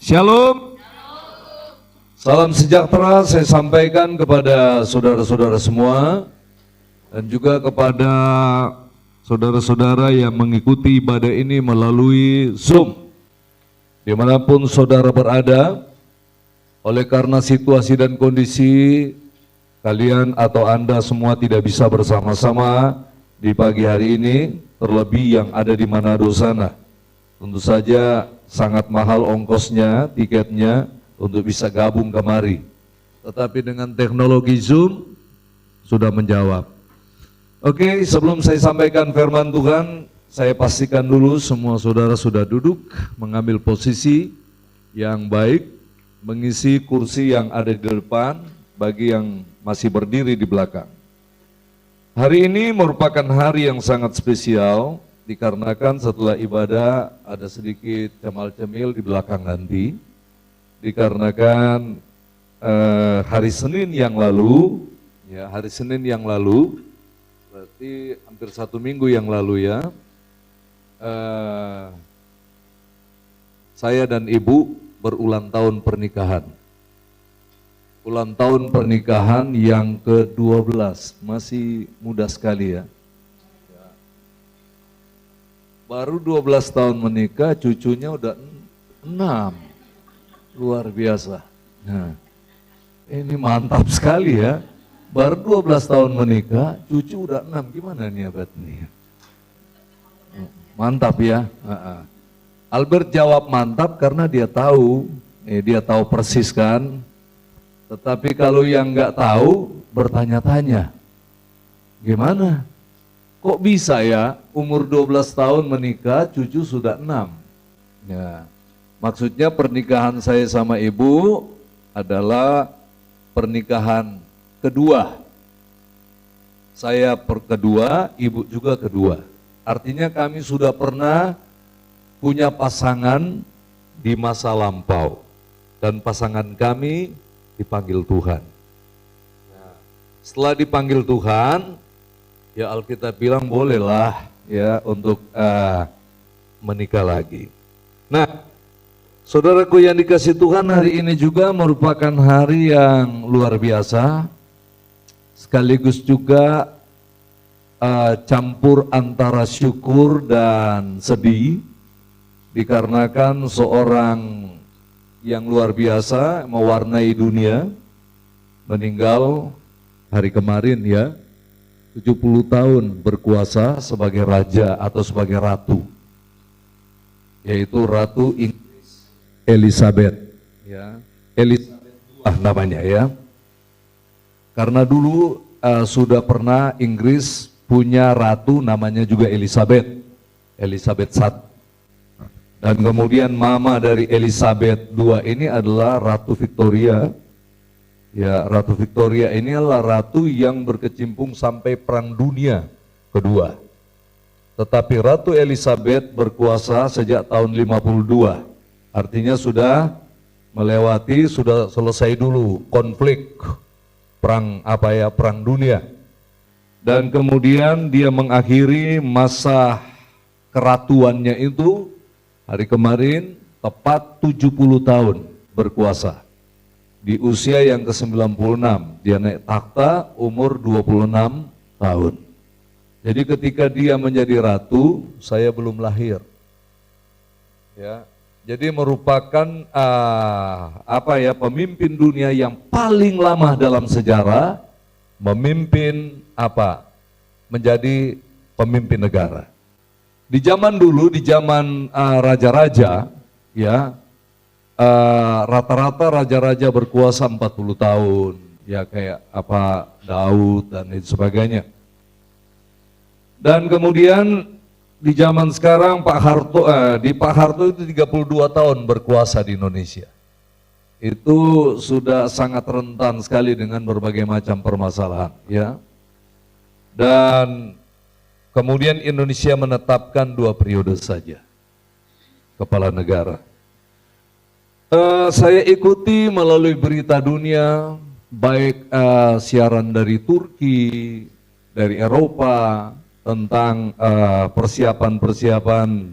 Shalom. Salam sejahtera saya sampaikan kepada saudara-saudara semua dan juga kepada saudara-saudara yang mengikuti ibadah ini melalui Zoom. Dimanapun saudara berada, oleh karena situasi dan kondisi kalian atau Anda semua tidak bisa bersama-sama di pagi hari ini, terlebih yang ada di Manado sana. Tentu saja sangat mahal ongkosnya, tiketnya untuk bisa gabung kemari. Tetapi dengan teknologi Zoom sudah menjawab. Oke, sebelum saya sampaikan firman Tuhan, saya pastikan dulu semua saudara sudah duduk, mengambil posisi yang baik, mengisi kursi yang ada di depan bagi yang masih berdiri di belakang. Hari ini merupakan hari yang sangat spesial, dikarenakan setelah ibadah ada sedikit cemal-cemil di belakang nanti. Dikarenakan hari Senin yang lalu, berarti hampir 1 minggu yang lalu ya, saya dan ibu berulang tahun pernikahan. Ulang tahun pernikahan yang ke-12, masih muda sekali ya. Baru 12 tahun menikah, cucunya udah 6. Luar biasa. Nah, ini mantap sekali ya. Baru 12 tahun menikah, cucu udah 6. Gimana nih abad nih? Mantap ya. Albert jawab mantap karena dia tahu persis kan. Tetapi kalau yang nggak tahu bertanya-tanya, gimana? Kok bisa ya umur 12 tahun menikah, cucu sudah 6? Ya. Maksudnya pernikahan saya sama ibu adalah pernikahan kedua. Saya kedua, ibu juga kedua. Artinya kami sudah pernah punya pasangan di masa lampau. Dan pasangan kami dipanggil Tuhan. Nah, setelah dipanggil Tuhan, ya Alkitab bilang bolehlah ya untuk menikah lagi. Nah, saudaraku yang dikasih Tuhan, hari ini juga merupakan hari yang luar biasa, sekaligus juga campur antara syukur dan sedih, dikarenakan seorang yang luar biasa mewarnai dunia meninggal hari kemarin ya, 70 tahun berkuasa sebagai raja atau sebagai ratu, yaitu Ratu Inggris Elizabeth ya, Elizabeth II namanya ya. Karena dulu sudah pernah Inggris punya ratu namanya juga Elizabeth I. Dan kemudian mama dari Elizabeth II ini adalah Ratu Victoria. Ya, Ratu Victoria ini adalah ratu yang berkecimpung sampai Perang Dunia Kedua. Tetapi Ratu Elizabeth berkuasa sejak tahun 52. Artinya sudah melewati, sudah selesai dulu konflik perang dunia. Dan kemudian dia mengakhiri masa keratuannya itu hari kemarin tepat 70 tahun berkuasa. Di usia yang ke-96, dia naik takhta umur 26 tahun. Jadi ketika dia menjadi ratu, saya belum lahir. Ya, jadi merupakan pemimpin dunia yang paling lama dalam sejarah memimpin menjadi pemimpin negara. Di zaman dulu, di zaman raja-raja, ya rata-rata raja-raja berkuasa 40 tahun, ya kayak Daud dan lain sebagainya. Dan kemudian di zaman sekarang Pak Harto itu 32 tahun berkuasa di Indonesia. Itu sudah sangat rentan sekali dengan berbagai macam permasalahan, ya. Dan kemudian Indonesia menetapkan 2 periode saja kepala negara. Saya ikuti melalui berita dunia, baik siaran dari Turki, dari Eropa, tentang persiapan-persiapan.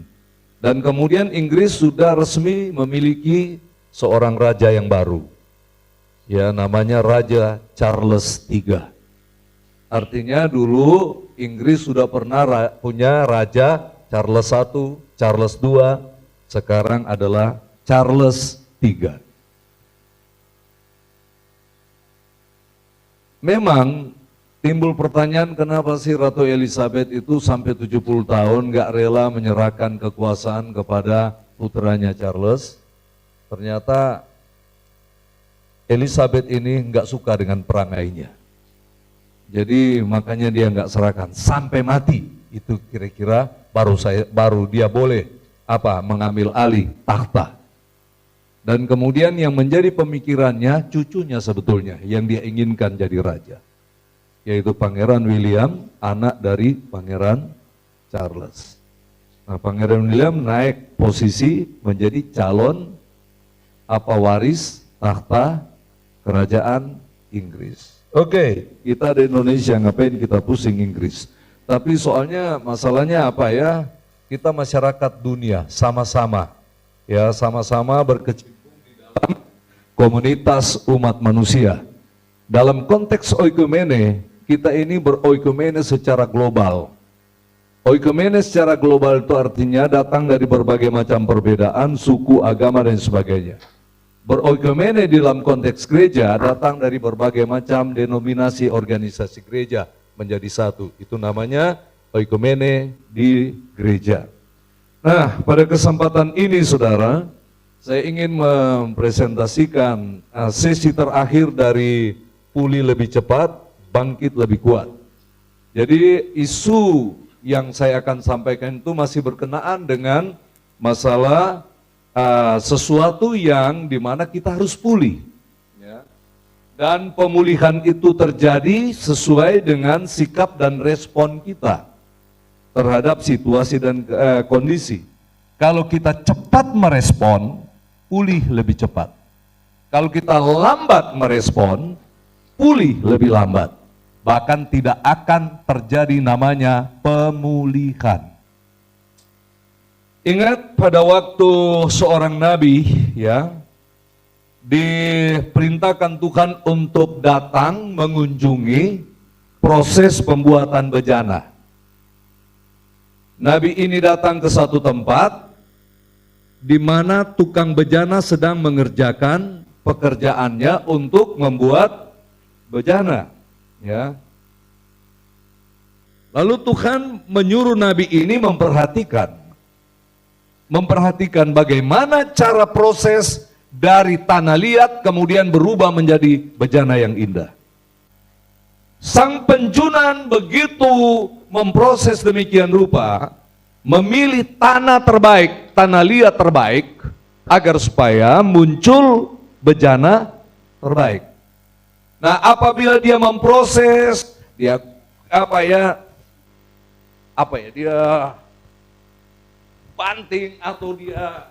Dan kemudian Inggris sudah resmi memiliki seorang raja yang baru. Ya, namanya Raja Charles III. Artinya dulu Inggris sudah pernah punya Raja Charles I, Charles II, sekarang adalah Charles III. Memang timbul pertanyaan, kenapa sih Ratu Elizabeth itu sampai 70 tahun gak rela menyerahkan kekuasaan kepada putranya Charles? Ternyata Elizabeth ini nggak suka dengan perangainya. Jadi makanya dia nggak serahkan sampai mati. Itu kira-kira baru dia boleh mengambil alih tahta. Dan kemudian yang menjadi pemikirannya cucunya sebetulnya yang dia inginkan jadi raja, yaitu Pangeran William, anak dari Pangeran Charles. Nah, Pangeran William naik posisi menjadi calon waris tahta kerajaan Inggris. Oke, kita di Indonesia ngapain kita pusing Inggris? Tapi soalnya masalahnya kita masyarakat dunia sama-sama berkecimpung di dalam komunitas umat manusia. Dalam konteks oikumene, kita ini beroikumene secara global. Oikumene secara global itu artinya datang dari berbagai macam perbedaan, suku, agama, dan sebagainya. Beroikumene dalam konteks gereja datang dari berbagai macam denominasi organisasi gereja menjadi satu. Itu namanya oikumene di gereja. Nah, pada kesempatan ini saudara, saya ingin mempresentasikan sesi terakhir dari Pulih Lebih Cepat, Bangkit Lebih Kuat. Jadi isu yang saya akan sampaikan itu masih berkenaan dengan masalah sesuatu yang dimana kita harus pulih, ya. Dan pemulihan itu terjadi sesuai dengan sikap dan respon kita terhadap situasi dan kondisi. Kalau kita cepat merespon, pulih lebih cepat. Kalau kita lambat merespon, pulih lebih lambat. Bahkan tidak akan terjadi namanya pemulihan. Ingat pada waktu seorang nabi diperintahkan Tuhan untuk datang mengunjungi proses pembuatan bejana. Nabi ini datang ke satu tempat di mana tukang bejana sedang mengerjakan pekerjaannya untuk membuat bejana, ya. Lalu Tuhan menyuruh nabi ini memperhatikan bagaimana cara proses dari tanah liat kemudian berubah menjadi bejana yang indah. Sang penjunan begitu memproses demikian rupa, memilih tanah terbaik, tanah liat terbaik, agar supaya muncul bejana terbaik. Nah, apabila dia memproses, dia dia banting atau dia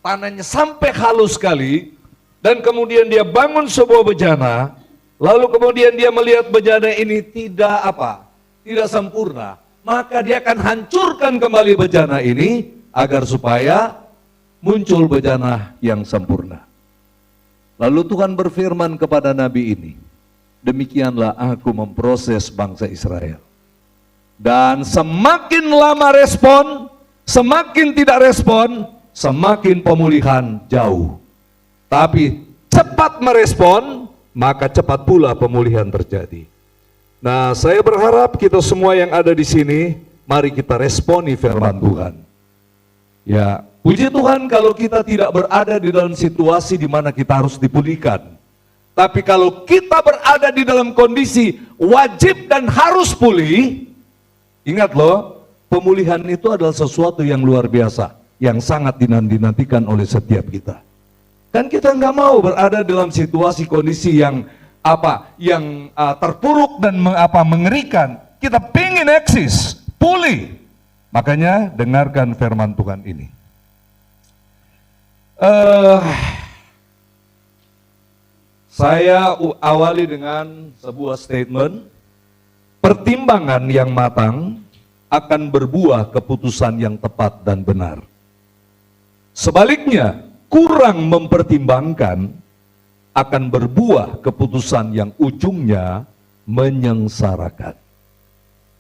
tanahnya sampai halus sekali, dan kemudian dia bangun sebuah bejana, lalu kemudian dia melihat bejana ini tidak sempurna, maka dia akan hancurkan kembali bejana ini agar supaya muncul bejana yang sempurna. Lalu Tuhan berfirman kepada nabi ini, demikianlah aku memproses bangsa Israel. Dan semakin lama respon, semakin tidak respon, semakin pemulihan jauh. Tapi cepat merespon, maka cepat pula pemulihan terjadi. Nah, saya berharap kita semua yang ada di sini, mari kita responi firman Tuhan. Ya, puji Tuhan kalau kita tidak berada di dalam situasi di mana kita harus dipulihkan. Tapi kalau kita berada di dalam kondisi wajib dan harus pulih, ingat loh, pemulihan itu adalah sesuatu yang luar biasa, yang sangat dinantikan oleh setiap kita. Dan kita nggak mau berada dalam situasi kondisi yang terpuruk dan mengerikan. Kita pingin eksis, pulih. Makanya dengarkan firman Tuhan ini. Saya awali dengan sebuah statement. Pertimbangan yang matang akan berbuah keputusan yang tepat dan benar. Sebaliknya, kurang mempertimbangkan akan berbuah keputusan yang ujungnya menyengsarakan.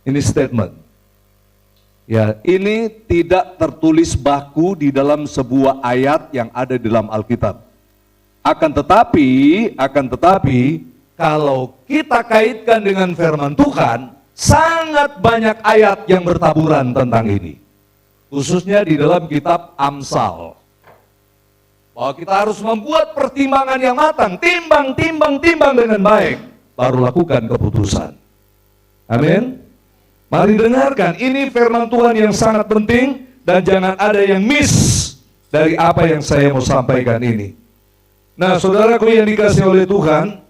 Ini statement. Ya, ini tidak tertulis baku di dalam sebuah ayat yang ada di dalam Alkitab. Akan tetapi, kalau kita kaitkan dengan firman Tuhan, sangat banyak ayat yang bertaburan tentang ini. Khususnya di dalam kitab Amsal. Bahwa kita harus membuat pertimbangan yang matang, timbang dengan baik, baru lakukan keputusan. Amin. Mari dengarkan, ini firman Tuhan yang sangat penting dan jangan ada yang miss dari apa yang saya mau sampaikan ini. Nah, saudaraku yang dikasihi oleh Tuhan,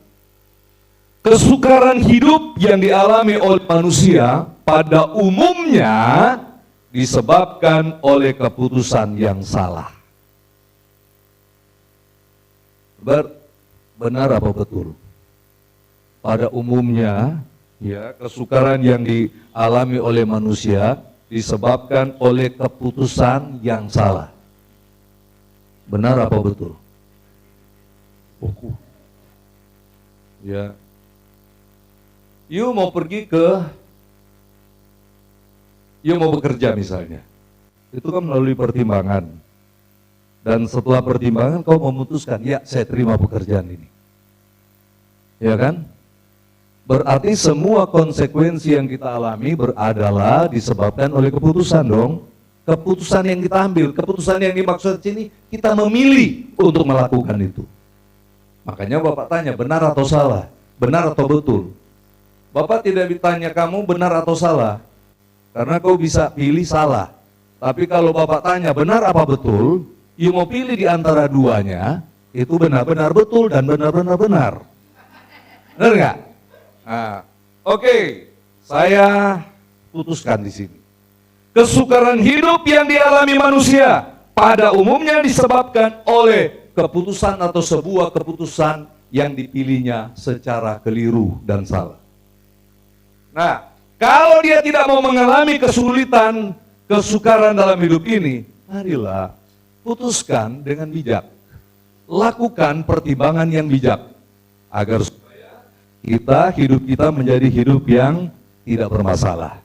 kesukaran hidup yang dialami oleh manusia pada umumnya disebabkan oleh keputusan yang salah. Benar apa betul? Pada umumnya, ya, kesukaran yang dialami oleh manusia disebabkan oleh keputusan yang salah. Benar apa betul? Ya. You mau bekerja misalnya. Itu kan melalui pertimbangan. Dan setelah pertimbangan kau memutuskan, ya saya terima pekerjaan ini. Ya kan? Berarti semua konsekuensi yang kita alami adalah disebabkan oleh keputusan dong. Keputusan yang kita ambil, keputusan yang dimaksud sini, kita memilih untuk melakukan itu. Makanya Bapak tanya, benar atau salah? Benar atau betul? Bapak tidak ditanya kamu benar atau salah, karena kau bisa pilih salah. Tapi kalau Bapak tanya benar apa betul, you mau pilih di antara duanya, itu benar-benar betul dan benar-benar benar. Benar nggak? Nah, oke, saya putuskan di sini. Kesukaran hidup yang dialami manusia pada umumnya disebabkan oleh keputusan atau sebuah keputusan yang dipilihnya secara keliru dan salah. Nah, kalau dia tidak mau mengalami kesulitan, kesukaran dalam hidup ini, marilah putuskan dengan bijak. Lakukan pertimbangan yang bijak agar hidup kita menjadi hidup yang tidak bermasalah.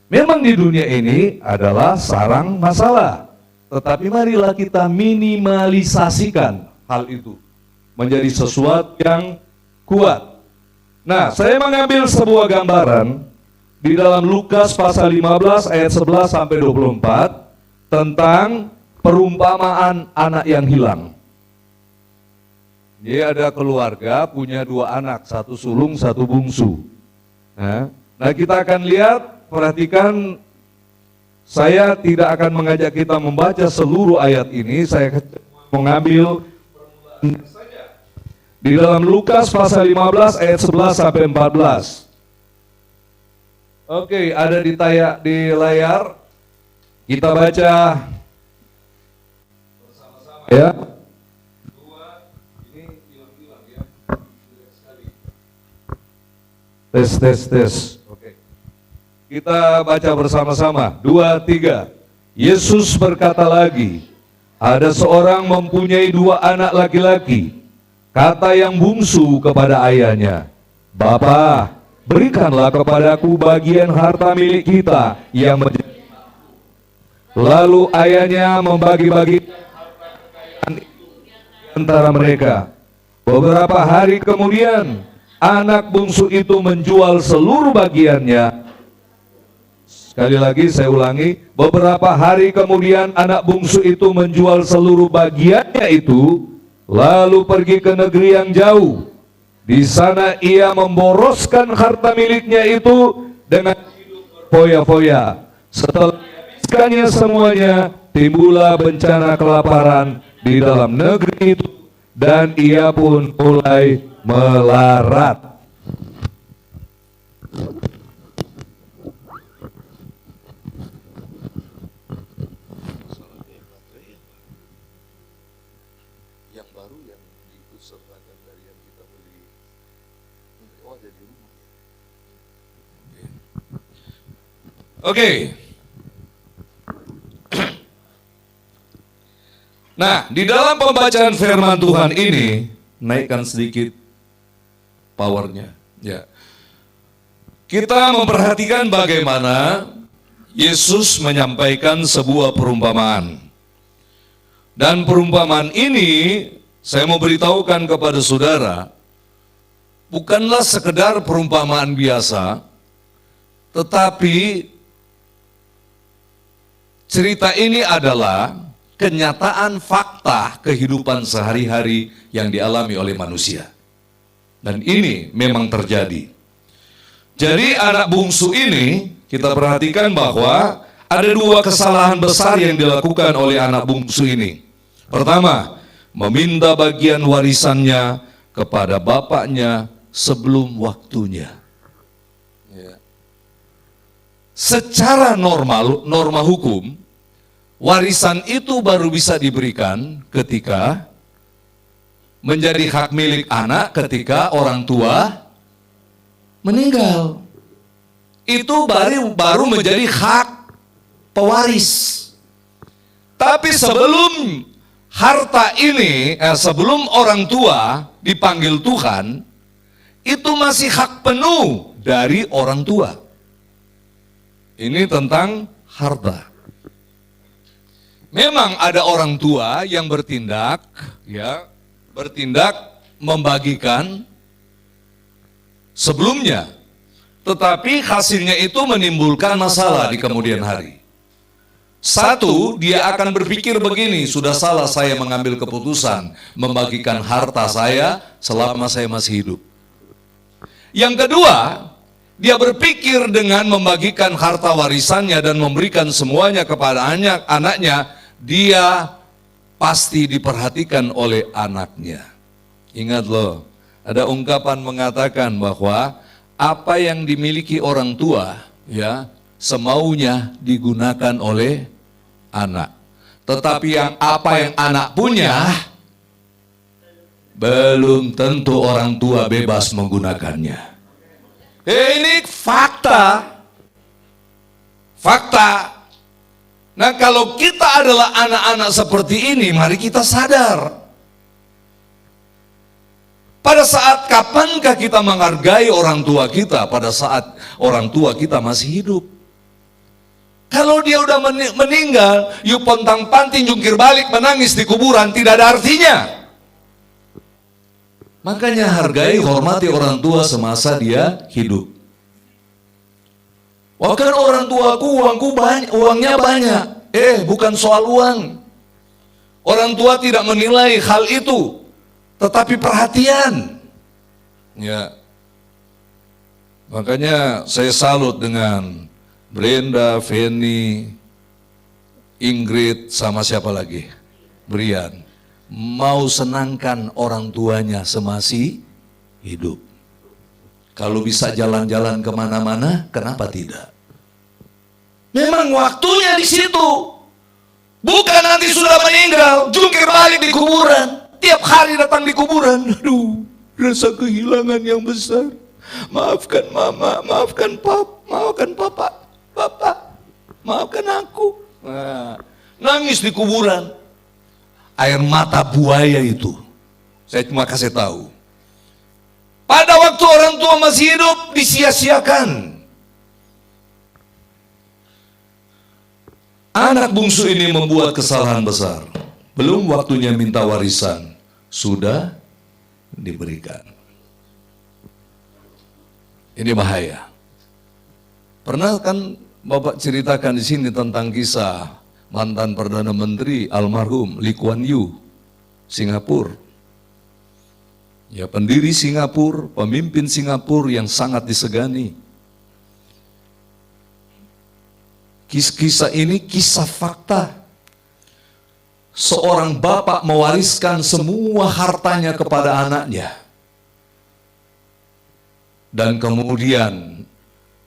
Memang di dunia ini adalah sarang masalah, tetapi marilah kita minimalisasikan hal itu menjadi sesuatu yang kuat. Nah, saya mengambil sebuah gambaran di dalam Lukas pasal 15 ayat 11 sampai 24 tentang perumpamaan anak yang hilang. Dia ada keluarga punya dua anak, satu sulung, satu bungsu. Nah, kita akan lihat, perhatikan, saya tidak akan mengajak kita membaca seluruh ayat ini, saya mengambil saja di dalam Lukas pasal 15 ayat 11 sampai 14. Oke, ada di layar. Kita baca bersama-sama ya. Tes. Oke. Kita baca bersama-sama. 2, 3. Yesus berkata lagi, ada seorang mempunyai dua anak laki-laki. Kata yang bungsu kepada ayahnya, Bapa, berikanlah kepadaku bagian harta milik kita yang menjadi. Lalu ayahnya membagi-bagi antara mereka. Beberapa hari kemudian, anak bungsu itu menjual seluruh bagiannya. Sekali lagi saya ulangi, beberapa hari kemudian anak bungsu itu menjual seluruh bagiannya itu, lalu pergi ke negeri yang jauh. Di sana ia memboroskan harta miliknya itu dengan hidup berfoya-foya. Setelah dihabiskannya semuanya, timbullah bencana kelaparan di dalam negeri itu, dan ia pun mulai melarat. Yang baru yang diikutsertakan dari yang kita beli. Oh, ada di rumah. Oke. Nah, di dalam pembacaan firman Tuhan ini, naikkan sedikit powernya. Ya. Kita memperhatikan bagaimana Yesus menyampaikan sebuah perumpamaan. Dan perumpamaan ini, saya mau beritahukan kepada saudara, bukanlah sekedar perumpamaan biasa, tetapi cerita ini adalah kenyataan fakta kehidupan sehari-hari yang dialami oleh manusia. Dan ini memang terjadi. Jadi anak bungsu ini, kita perhatikan bahwa ada dua kesalahan besar yang dilakukan oleh anak bungsu ini. Pertama, meminta bagian warisannya kepada bapaknya sebelum waktunya. Secara norma hukum, warisan itu baru bisa diberikan ketika menjadi hak milik anak ketika orang tua meninggal. Itu baru menjadi hak pewaris. Tapi sebelum harta ini, sebelum orang tua dipanggil Tuhan, itu masih hak penuh dari orang tua. Ini tentang harta. Memang ada orang tua yang bertindak membagikan sebelumnya, tetapi hasilnya itu menimbulkan masalah di kemudian hari. Satu, dia akan berpikir begini, sudah salah saya mengambil keputusan membagikan harta saya selama saya masih hidup. Yang kedua, dia berpikir dengan membagikan harta warisannya dan memberikan semuanya kepada anaknya, dia pasti diperhatikan oleh anaknya. Ingat loh, ada ungkapan mengatakan bahwa apa yang dimiliki orang tua, semaunya digunakan oleh anak. Tetapi apa yang anak punya, belum tentu orang tua bebas menggunakannya. Ini fakta. Nah, kalau kita adalah anak-anak seperti ini, mari kita sadar. Pada saat kapankah kita menghargai orang tua kita pada saat orang tua kita masih hidup? Kalau dia udah meninggal, yuk pontang-panting jungkir balik menangis di kuburan, tidak ada artinya. Makanya hargai, hormati orang tua semasa dia hidup. Wah, kan orang tuaku uangnya banyak. Bukan soal uang. Orang tua tidak menilai hal itu, tetapi perhatian. Ya. Makanya saya salut dengan Brenda, Feni, Ingrid, sama siapa lagi? Brian. Mau senangkan orang tuanya semasih hidup. Kalau bisa jalan-jalan kemana-mana, kenapa tidak? Memang waktunya di situ. Bukan nanti sudah meninggal, jungkir balik di kuburan. Tiap hari datang di kuburan. Aduh, rasa kehilangan yang besar. Maafkan mama, maafkan papa, maafkan aku. Nah, nangis di kuburan. Air mata buaya itu, saya cuma kasih tahu. Pada waktu orang tua masih hidup, disia-siakan. Anak bungsu ini membuat kesalahan besar. Belum waktunya minta warisan, sudah diberikan. Ini bahaya. Pernah kan Bapak ceritakan di sini tentang kisah mantan Perdana Menteri almarhum Lee Kuan Yew, Singapura. Ya, pendiri Singapura, pemimpin Singapura yang sangat disegani. Kisah ini kisah fakta. Seorang bapak mewariskan semua hartanya kepada anaknya. Dan kemudian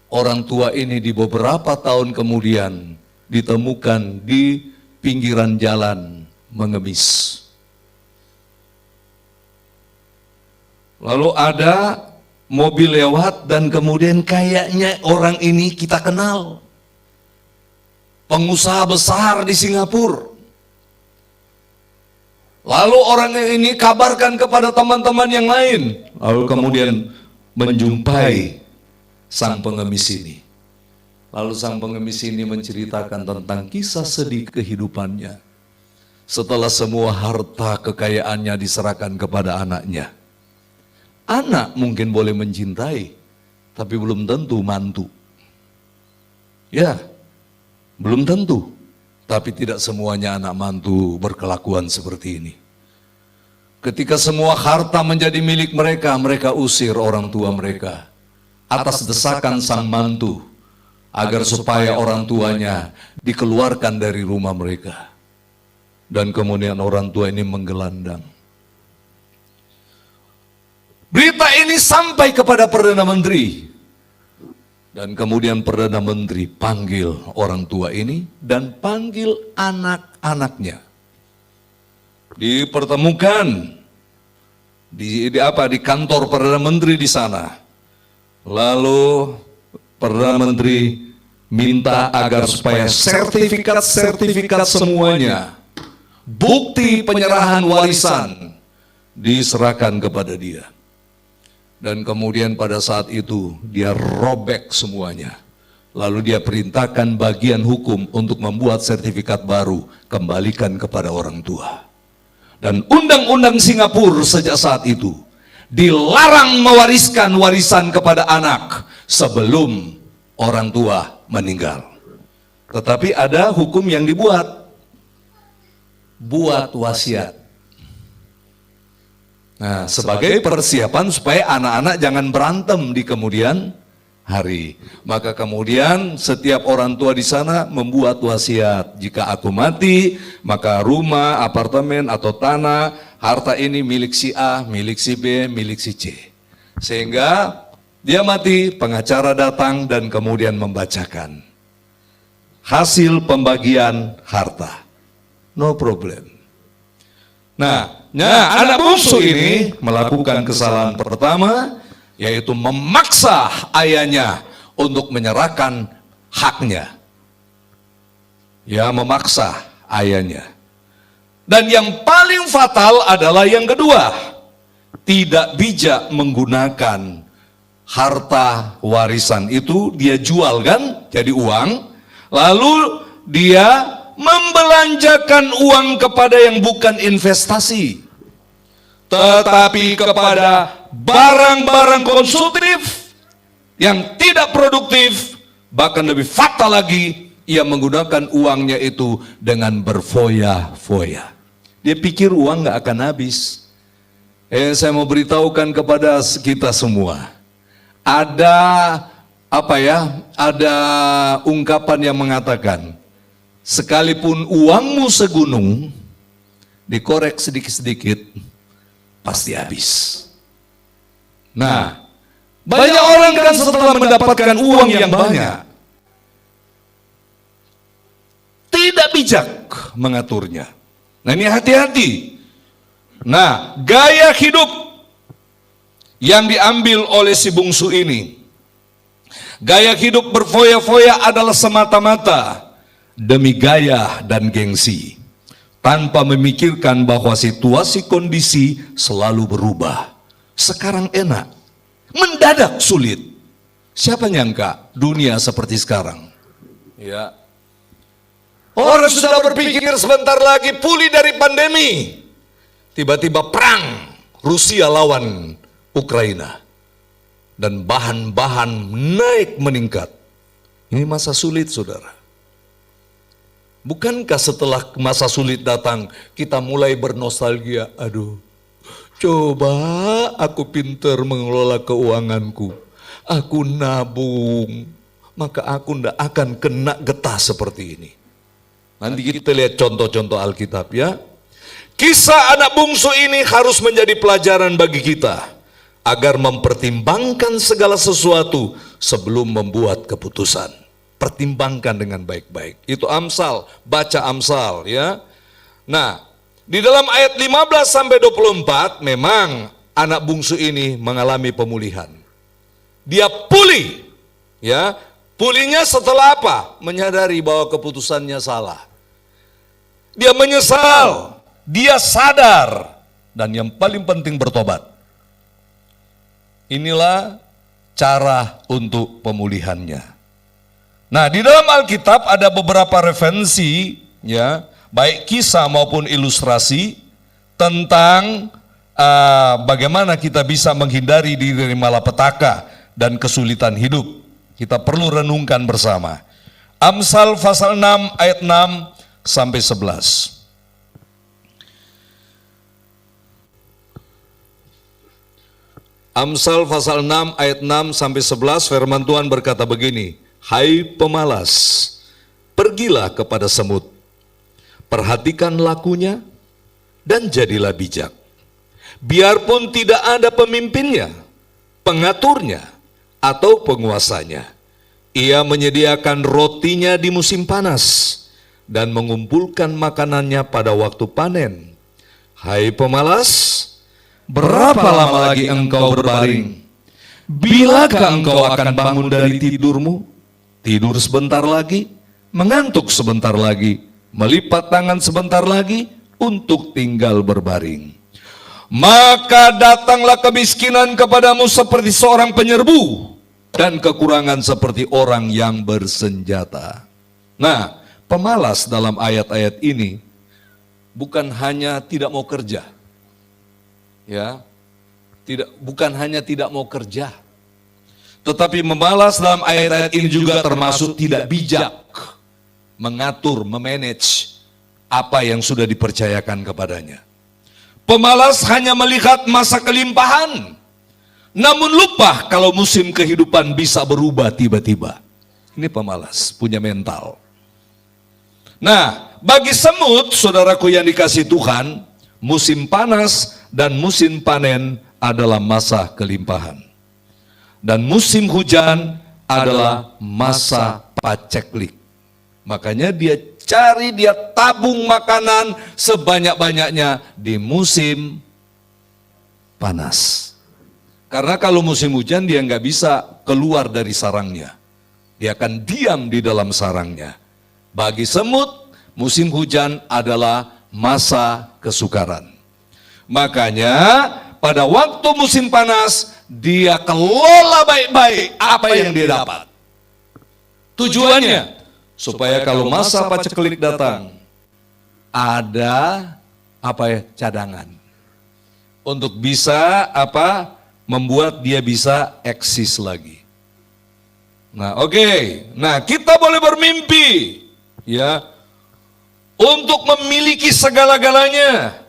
orang tua ini di beberapa tahun kemudian ditemukan di pinggiran jalan mengemis. Lalu ada mobil lewat dan kemudian kayaknya orang ini kita kenal. Pengusaha besar di Singapura. Lalu orang ini kabarkan kepada teman-teman yang lain. Lalu kemudian menjumpai sang pengemis ini. Lalu sang pengemis ini menceritakan tentang kisah sedih kehidupannya. Setelah semua harta kekayaannya diserahkan kepada anaknya. Anak mungkin boleh mencintai, tapi belum tentu mantu. Ya, belum tentu. Tapi tidak semuanya anak mantu berkelakuan seperti ini. Ketika semua harta menjadi milik mereka, mereka usir orang tua mereka atas desakan sang mantu agar supaya orang tuanya dikeluarkan dari rumah mereka. Dan kemudian orang tua ini menggelandang. Berita ini sampai kepada Perdana Menteri. Dan kemudian Perdana Menteri panggil orang tua ini dan panggil anak-anaknya. Dipertemukan di kantor Perdana Menteri di sana. Lalu Perdana Menteri minta agar supaya sertifikat semuanya, bukti penyerahan warisan diserahkan kepada dia. Dan kemudian pada saat itu dia robek semuanya. Lalu dia perintahkan bagian hukum untuk membuat sertifikat baru, kembalikan kepada orang tua. Dan undang-undang Singapura sejak saat itu dilarang mewariskan warisan kepada anak sebelum orang tua meninggal. Tetapi ada hukum yang dibuat, buat wasiat. Nah, sebagai persiapan supaya anak-anak jangan berantem di kemudian hari. Maka kemudian setiap orang tua di sana membuat wasiat. Jika aku mati, maka rumah, apartemen atau tanah, harta ini milik si A, milik si B, milik si C. Sehingga dia mati, pengacara datang dan kemudian membacakan hasil pembagian harta. No problem. Nah, anak bungsu ini melakukan kesalahan pertama, yaitu memaksa ayahnya untuk menyerahkan haknya. Ya, memaksa ayahnya. Dan yang paling fatal adalah yang kedua, tidak bijak menggunakan harta warisan itu, dia jual kan, jadi uang, lalu dia membelanjakan uang kepada yang bukan investasi, tetapi kepada barang-barang konsumtif yang tidak produktif. Bahkan lebih fatal lagi, ia menggunakan uangnya itu dengan berfoya-foya. Dia pikir uang gak akan habis. Saya mau beritahukan kepada kita semua, ada ada ungkapan yang mengatakan, sekalipun uangmu segunung, dikorek sedikit-sedikit, pasti habis. Nah, banyak orang kan setelah mendapatkan uang yang banyak, tidak bijak mengaturnya. Nah, ini hati-hati. Nah, gaya hidup yang diambil oleh si bungsu ini, gaya hidup berfoya-foya adalah semata-mata demi gaya dan gengsi, tanpa memikirkan bahwa situasi kondisi selalu berubah. Sekarang enak, mendadak sulit. Siapa nyangka dunia seperti sekarang? Ya. Orang sudah berpikir sebentar lagi pulih dari pandemi. Tiba-tiba perang Rusia lawan Ukraina. Dan bahan-bahan naik meningkat. Ini masa sulit, saudara. Bukankah setelah masa sulit datang, kita mulai bernostalgia, aduh, coba aku pintar mengelola keuanganku, aku nabung, maka aku tidak akan kena getah seperti ini. Nanti kita lihat contoh-contoh Alkitab ya. Kisah anak bungsu ini harus menjadi pelajaran bagi kita, agar mempertimbangkan segala sesuatu sebelum membuat keputusan. Pertimbangkan dengan baik-baik. Itu Amsal, baca Amsal ya. Nah, di dalam ayat 15 sampai 24 memang anak bungsu ini mengalami pemulihan. Dia pulih. Ya, pulihnya setelah apa? Menyadari bahwa keputusannya salah. Dia menyesal dia sadar, dan yang paling penting bertobat. Inilah cara untuk pemulihannya. Nah, di dalam Alkitab ada beberapa referensi, ya, baik kisah maupun ilustrasi tentang bagaimana kita bisa menghindari diri dari malapetaka dan kesulitan hidup. Kita perlu renungkan bersama. Amsal pasal 6 ayat 6 sampai 11. Amsal pasal 6 ayat 6 sampai 11, firman Tuhan berkata begini, "Hai pemalas, pergilah kepada semut, perhatikan lakunya dan jadilah bijak. Biarpun tidak ada pemimpinnya, pengaturnya, atau penguasanya, ia menyediakan rotinya di musim panas dan mengumpulkan makanannya pada waktu panen. Hai pemalas, berapa lama lagi engkau berbaring? Bilakah engkau akan bangun dari tidurmu? Tidur sebentar lagi, mengantuk sebentar lagi, melipat tangan sebentar lagi untuk tinggal berbaring. Maka datanglah kemiskinan kepadamu seperti seorang penyerbu, dan kekurangan seperti orang yang bersenjata." Nah, pemalas dalam ayat-ayat ini bukan hanya tidak mau kerja, ya, bukan hanya tidak mau kerja, tetapi memalas dalam ayat-ayat ini juga termasuk tidak bijak mengatur, memanage apa yang sudah dipercayakan kepadanya. Pemalas hanya melihat masa kelimpahan, namun lupa kalau musim kehidupan bisa berubah tiba-tiba. Ini pemalas, punya mental. Nah, bagi semut, saudaraku yang dikasih Tuhan, musim panas dan musim panen adalah masa kelimpahan. Dan musim hujan adalah masa paceklik. Makanya dia tabung makanan sebanyak-banyaknya di musim panas. Karena kalau musim hujan dia nggak bisa keluar dari sarangnya. Dia akan diam di dalam sarangnya. Bagi semut, musim hujan adalah masa kesukaran. Makanya pada waktu musim panas, dia kelola baik-baik apa yang dia dapat. Tujuannya supaya kalau masa paceklik datang, ada cadangan untuk bisa membuat dia bisa eksis lagi. Nah, oke. Nah, kita boleh bermimpi, ya, untuk memiliki segala-galanya,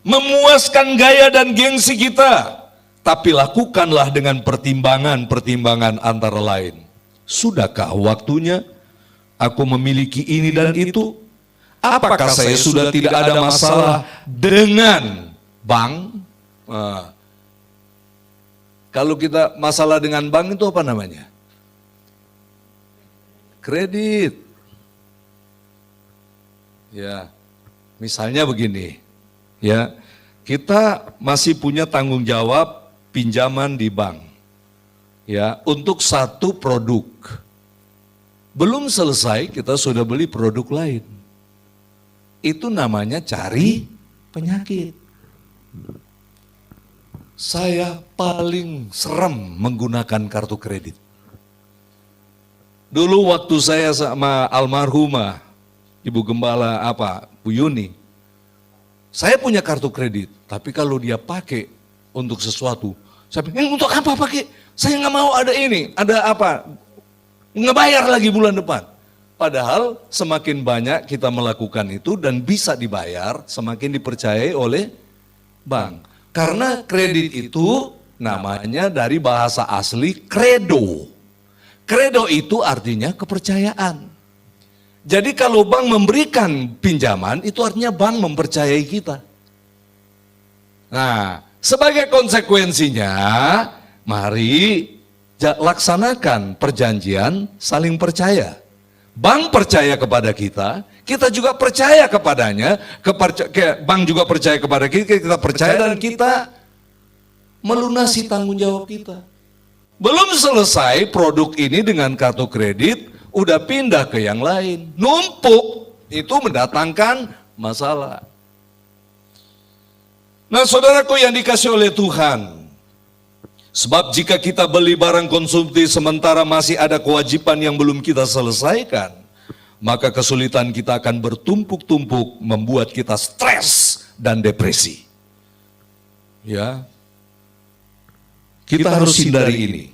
memuaskan gaya dan gengsi kita, tapi lakukanlah dengan pertimbangan-pertimbangan antara lain. Sudahkah waktunya aku memiliki ini dan itu? Apakah saya sudah tidak ada masalah dengan bank? Kalau kita masalah dengan bank itu apa namanya? Kredit. Ya, misalnya begini, ya, kita masih punya tanggung jawab pinjaman di bank, ya, untuk satu produk. Belum selesai kita sudah beli produk lain. Itu namanya cari penyakit. Saya paling serem menggunakan kartu kredit. Dulu waktu saya sama almarhumah Ibu Gembala Bu Yuni, saya punya kartu kredit, tapi kalau dia pakai untuk sesuatu, saya pikir, untuk apa pakai? Saya nggak mau ada ini, ngebayar lagi bulan depan. Padahal semakin banyak kita melakukan itu dan bisa dibayar, semakin dipercayai oleh bank. Karena kredit itu namanya dari bahasa asli credo. Credo itu artinya kepercayaan. Jadi kalau bank memberikan pinjaman, itu artinya bank mempercayai kita. Nah, sebagai konsekuensinya, mari laksanakan perjanjian saling percaya. Bank percaya kepada kita, kita juga percaya kepadanya, bank juga percaya kepada kita percaya, dan kita melunasi tanggung jawab kita. Belum selesai produk ini dengan kartu kredit, udah pindah ke yang lain. Numpuk, itu mendatangkan masalah. Nah, saudaraku yang dikasih oleh Tuhan, sebab jika kita beli barang konsumsi sementara masih ada kewajiban yang belum kita selesaikan, maka kesulitan kita akan bertumpuk-tumpuk membuat kita stres dan depresi. Ya, kita harus hindari ini.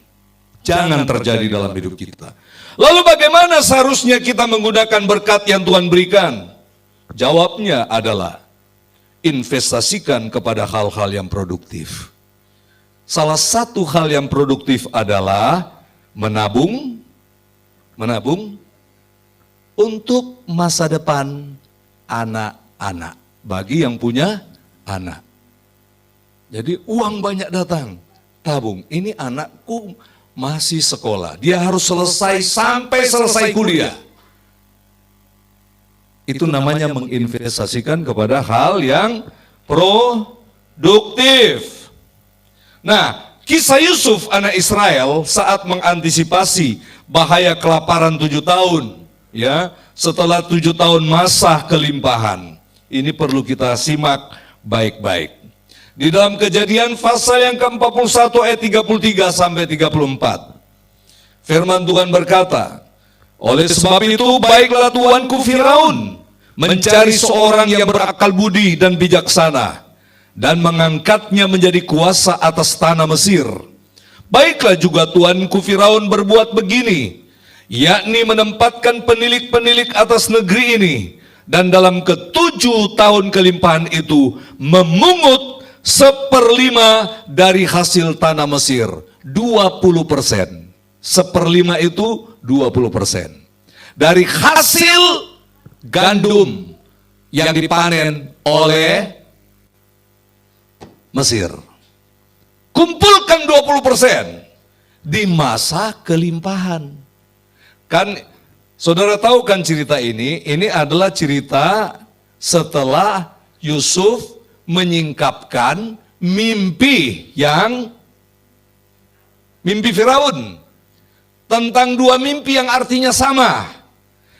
Jangan terjadi dalam hidup kita. Lalu bagaimana seharusnya kita menggunakan berkat yang Tuhan berikan? Jawabnya adalah investasikan kepada hal-hal yang produktif. Salah satu hal yang produktif adalah menabung untuk masa depan anak-anak, bagi yang punya anak. Jadi uang banyak datang, tabung. Ini anakku masih sekolah, dia harus selesai sampai selesai kuliah. Itu namanya menginvestasikan kepada hal yang produktif. Nah, kisah Yusuf anak Israel saat mengantisipasi bahaya kelaparan 7 tahun, ya, setelah 7 tahun masa kelimpahan. Ini perlu kita simak baik-baik. Di dalam Kejadian pasal yang ke-41 ayat 33 sampai 34. Firman Tuhan berkata, oleh sebab itu baiklah tuanku Firaun mencari seorang yang berakal budi dan bijaksana dan mengangkatnya menjadi kuasa atas tanah Mesir. Baiklah juga tuanku Firaun berbuat begini, yakni menempatkan penilik-penilik atas negeri ini, dan dalam ke-7 tahun kelimpahan itu memungut 1/5 dari hasil tanah Mesir, 20%. 1/5 itu 20%. Dari hasil gandum yang dipanen oleh Mesir. Kumpulkan 20% di masa kelimpahan. Kan saudara tahu kan cerita ini adalah cerita setelah Yusuf menyingkapkan mimpi Firaun tentang 2 mimpi yang artinya sama.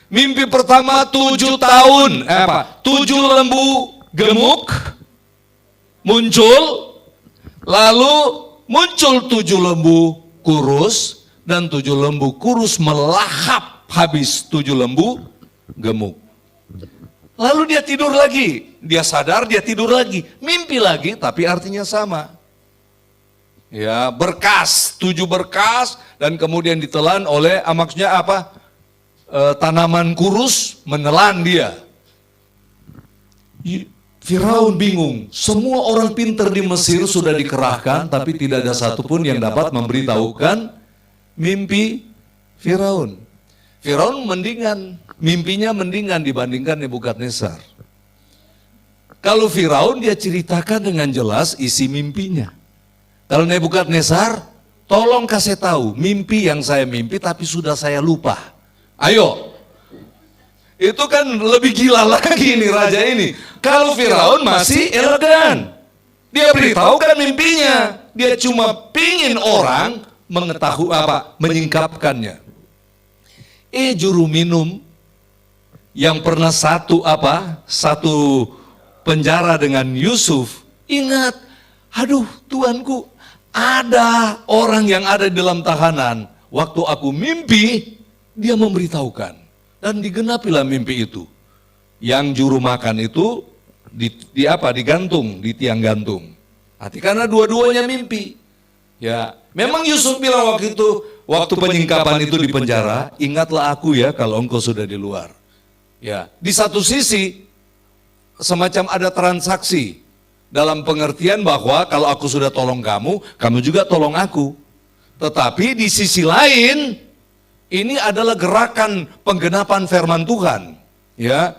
Mimpi pertama 7 tahun, 7 lembu gemuk muncul, lalu muncul 7 lembu kurus, dan 7 lembu kurus melahap habis 7 lembu gemuk. Lalu dia tidur lagi, dia sadar, dia tidur lagi, mimpi lagi, tapi artinya sama. Ya, berkas, 7 berkas, dan kemudian ditelan oleh, maksudnya apa? Tanaman kurus menelan dia. Firaun bingung, semua orang pintar di Mesir sudah dikerahkan, tapi tidak ada satupun yang dapat memberitahukan mimpi Firaun. Firaun mimpinya mendingan dibandingkan Nebukadnezar. Kalau Firaun dia ceritakan dengan jelas isi mimpinya. Kalau Nebukadnezar, tolong kasih tahu mimpi yang saya mimpi tapi sudah saya lupa. Ayo. Itu kan lebih gila lagi ini raja ini. Kalau Firaun masih elegan. Dia beritahukan mimpinya. Dia cuma pingin orang mengetahui menyingkapkannya. Juru minum yang pernah satu penjara dengan Yusuf, ingat, aduh tuanku, ada orang yang ada di dalam tahanan. Waktu aku mimpi, dia memberitahukan. Dan digenapilah mimpi itu. Yang juru makan itu digantung di tiang gantung. Karena dua-duanya mimpi. Ya, memang Yusuf bilang waktu itu, waktu penyingkapan itu di penjara, ingatlah aku ya kalau engkau sudah di luar. Ya, di satu sisi semacam ada transaksi dalam pengertian bahwa kalau aku sudah tolong kamu, kamu juga tolong aku. Tetapi di sisi lain, ini adalah gerakan penggenapan firman Tuhan, ya,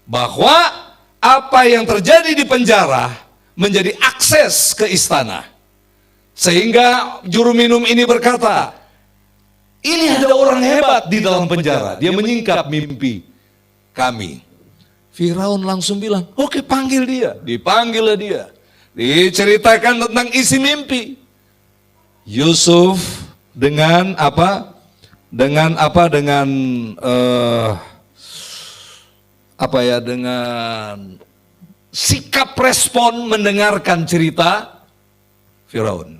bahwa apa yang terjadi di penjara menjadi akses ke istana. Sehingga juru minum ini berkata, ini ada orang hebat di dalam penjara, dia menyingkap mimpi kami. Firaun langsung bilang, oke, panggil dia. Dipanggil dia. Diceritakan tentang isi mimpi. Yusuf dengan dengan sikap respon mendengarkan cerita Firaun.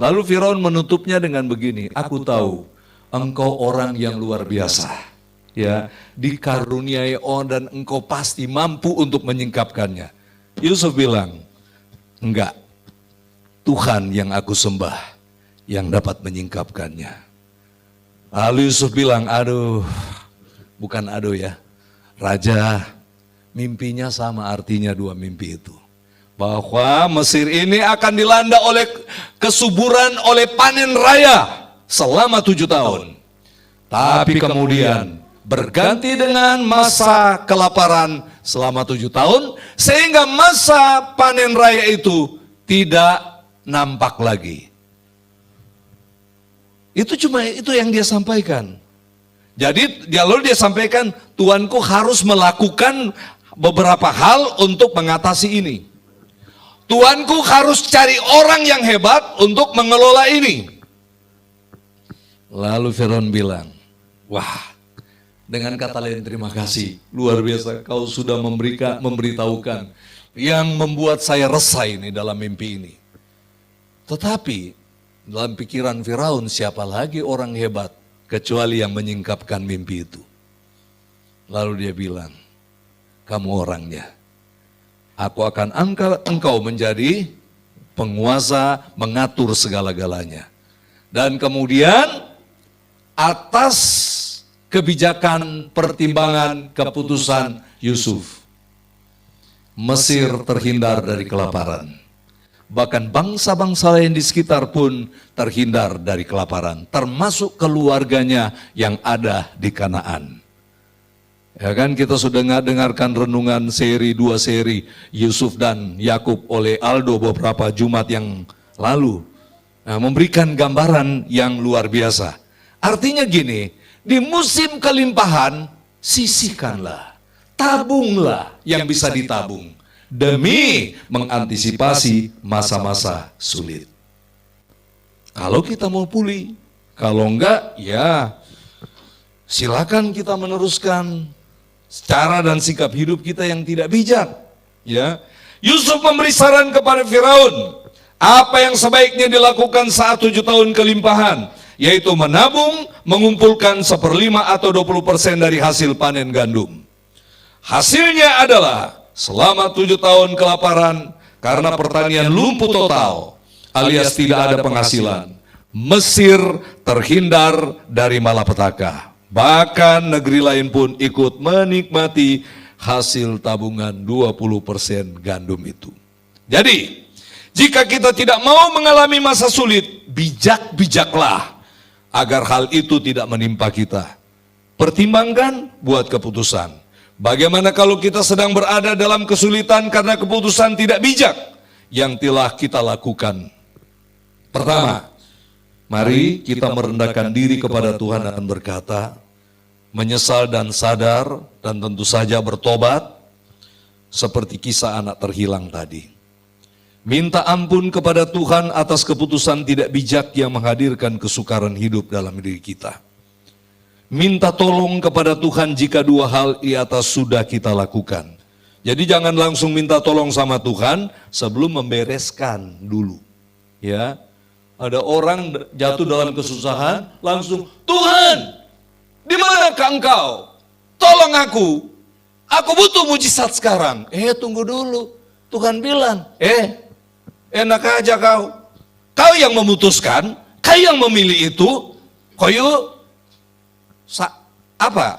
Lalu Firaun menutupnya dengan begini, aku tahu engkau orang yang luar biasa, ya, dikaruniai dan engkau pasti mampu untuk menyingkapkannya. Yusuf bilang, enggak, Tuhan yang aku sembah yang dapat menyingkapkannya. Lalu Yusuf bilang, aduh, bukan aduh ya, Raja, mimpinya sama artinya dua mimpi itu. Bahwa Mesir ini akan dilanda oleh kesuburan, oleh panen raya selama 7 tahun. Tapi kemudian berganti dengan masa kelaparan selama 7 tahun, sehingga masa panen raya itu tidak nampak lagi. Itu cuma itu yang dia sampaikan. Jadi lalu dia sampaikan, Tuanku harus melakukan beberapa hal untuk mengatasi ini. Tuanku harus cari orang yang hebat untuk mengelola ini. Lalu Firaun bilang, wah, dengan kata lain terima kasih, luar biasa kau sudah memberitahukan yang membuat saya resah ini dalam mimpi ini. Tetapi dalam pikiran Firaun, siapa lagi orang hebat kecuali yang menyingkapkan mimpi itu. Lalu dia bilang, kamu orangnya. Aku akan angkat engkau menjadi penguasa, mengatur segala-galanya. Dan kemudian atas kebijakan, pertimbangan, keputusan Yusuf, Mesir terhindar dari kelaparan. Bahkan bangsa-bangsa lain di sekitar pun terhindar dari kelaparan, termasuk keluarganya yang ada di Kanaan. Ya kan, kita sudah dengarkan renungan dua seri Yusuf dan Yakub oleh Aldo beberapa Jumat yang lalu. Nah, memberikan gambaran yang luar biasa. Artinya gini, di musim kelimpahan sisihkanlah, tabunglah yang bisa ditabung, demi mengantisipasi masa-masa sulit. Kalau kita mau pulih, kalau enggak ya silakan kita meneruskan cara dan sikap hidup kita yang tidak bijak. Ya, Yusuf memberi saran kepada Firaun apa yang sebaiknya dilakukan saat 7 tahun kelimpahan, yaitu menabung, mengumpulkan 1/5 atau 20% dari hasil panen gandum. Hasilnya adalah selama 7 tahun kelaparan karena pertanian lumpuh total alias tidak ada penghasilan, Mesir terhindar dari malapetaka. Bahkan negeri lain pun ikut menikmati hasil tabungan 20% gandum itu. Jadi, jika kita tidak mau mengalami masa sulit, bijak-bijaklah agar hal itu tidak menimpa kita. Pertimbangkan, buat keputusan. Bagaimana kalau kita sedang berada dalam kesulitan karena keputusan tidak bijak yang telah kita lakukan? Pertama, mari kita merendahkan diri kepada Tuhan dan berkata, menyesal dan sadar dan tentu saja bertobat seperti kisah anak terhilang tadi. Minta ampun kepada Tuhan atas keputusan tidak bijak yang menghadirkan kesukaran hidup dalam diri kita. Minta tolong kepada Tuhan jika 2 hal di atas sudah kita lakukan. Jadi jangan langsung minta tolong sama Tuhan sebelum membereskan dulu. Ya, ada orang jatuh dalam kesusahan, langsung, Tuhan, di manakah engkau? Tolong aku butuh mujizat sekarang. Tunggu dulu. Tuhan bilang, enak aja kau yang memutuskan, kau yang memilih itu,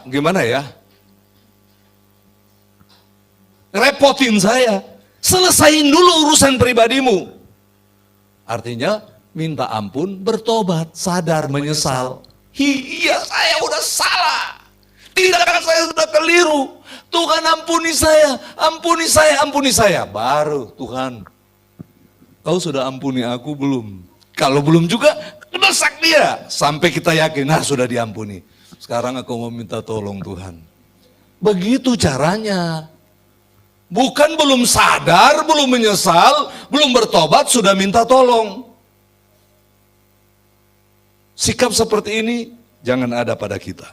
gimana ya? Repotin saya, selesain dulu urusan pribadimu. Artinya minta ampun, bertobat, sadar, menyesal. Iya, saya udah salah. Tindakan saya sudah keliru. Tuhan ampuni saya, ampuni saya, ampuni saya. Baru Tuhan, kau sudah ampuni aku belum? Kalau belum juga, desak dia. Sampai kita yakin, sudah diampuni. Sekarang aku mau minta tolong Tuhan. Begitu caranya. Bukan belum sadar, belum menyesal, belum bertobat, sudah minta tolong. Sikap seperti ini jangan ada pada kita.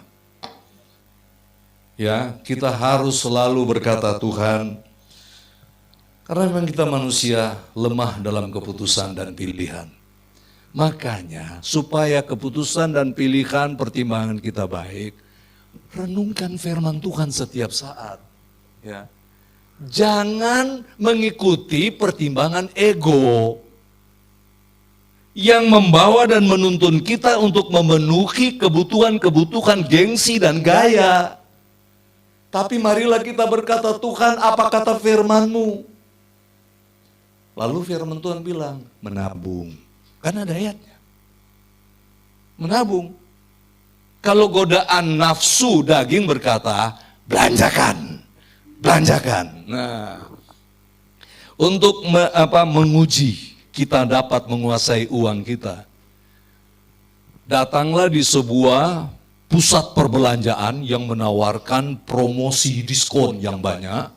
Ya, kita harus selalu berkata, Tuhan, Karena memang kita manusia lemah dalam keputusan dan pilihan. Makanya supaya keputusan dan pilihan pertimbangan kita baik, renungkan firman Tuhan setiap saat. Ya. Jangan mengikuti pertimbangan ego yang membawa dan menuntun kita untuk memenuhi kebutuhan-kebutuhan gengsi dan gaya. Tapi marilah kita berkata, Tuhan, apa kata firman-Mu? Lalu firman Tuhan bilang, menabung. Kan ada ayatnya. Menabung. Kalau godaan nafsu daging berkata, belanjakan. Belanjakan. Nah, untuk menguji kita dapat menguasai uang kita, datanglah di sebuah pusat perbelanjaan yang menawarkan promosi diskon yang banyak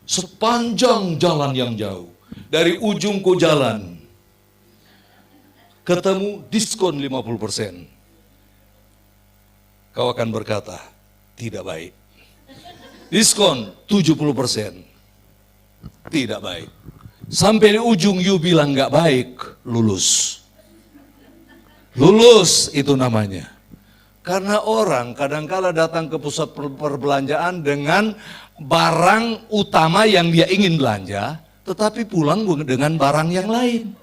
sepanjang jalan yang jauh. Dari ujung ke jalan ketemu diskon 50%. Kau akan berkata, tidak baik. Diskon 70%. Tidak baik. Sampai di ujung you bilang gak baik, lulus. Lulus itu namanya. Karena orang kadangkala datang ke pusat perbelanjaan dengan barang utama yang dia ingin belanja, tetapi pulang dengan barang yang lain.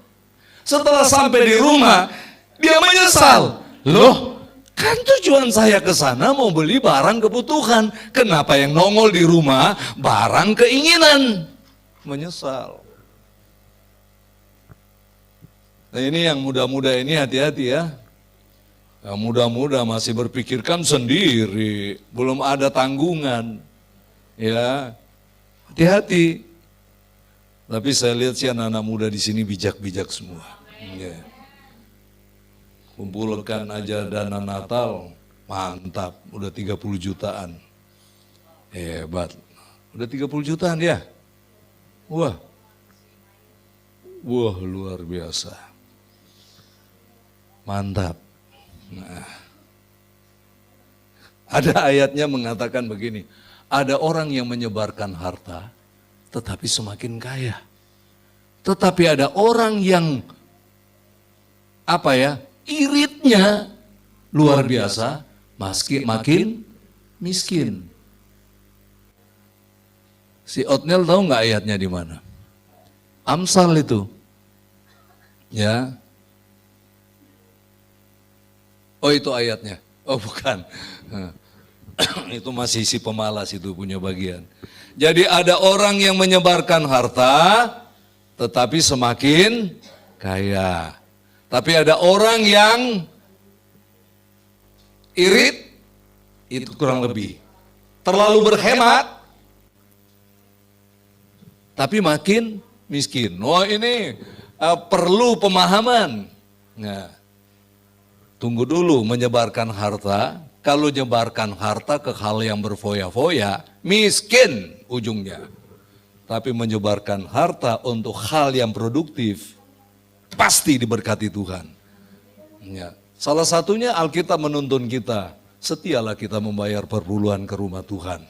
Setelah sampai di rumah, dia menyesal. Loh, kan tujuan saya ke sana mau beli barang kebutuhan. Kenapa yang nongol di rumah barang keinginan? Menyesal. Nah ini yang muda-muda ini hati-hati ya. Yang muda-muda masih berpikirkan sendiri, belum ada tanggungan. Ya, hati-hati. Tapi saya lihat sih anak-anak muda di sini bijak-bijak semua. Ya. Kumpulkan aja dana Natal, mantap, udah 30 jutaan. Hebat. Udah 30 jutaan ya? Wah. Wah, luar biasa. Mantap. Nah. Ada ayatnya mengatakan begini, ada orang yang menyebarkan harta, tetapi semakin kaya. Tetapi ada orang yang iritnya luar biasa, makin miskin. Si Otniel tahu nggak ayatnya di mana? Amsal itu, ya. Oh itu ayatnya. Oh bukan. Itu masih si pemalas itu punya bagian. Jadi ada orang yang menyebarkan harta, tetapi semakin kaya. Tapi ada orang yang irit, itu kurang lebih. Terlalu berhemat, tapi makin miskin. Wah ini perlu pemahaman. Nah, tunggu dulu menyebarkan harta. Kalau menyebarkan harta ke hal yang berfoya-foya, miskin ujungnya. Tapi menyebarkan harta untuk hal yang produktif, pasti diberkati Tuhan. Ya. Salah satunya Alkitab menuntun kita, setialah kita membayar perpuluhan ke rumah Tuhan.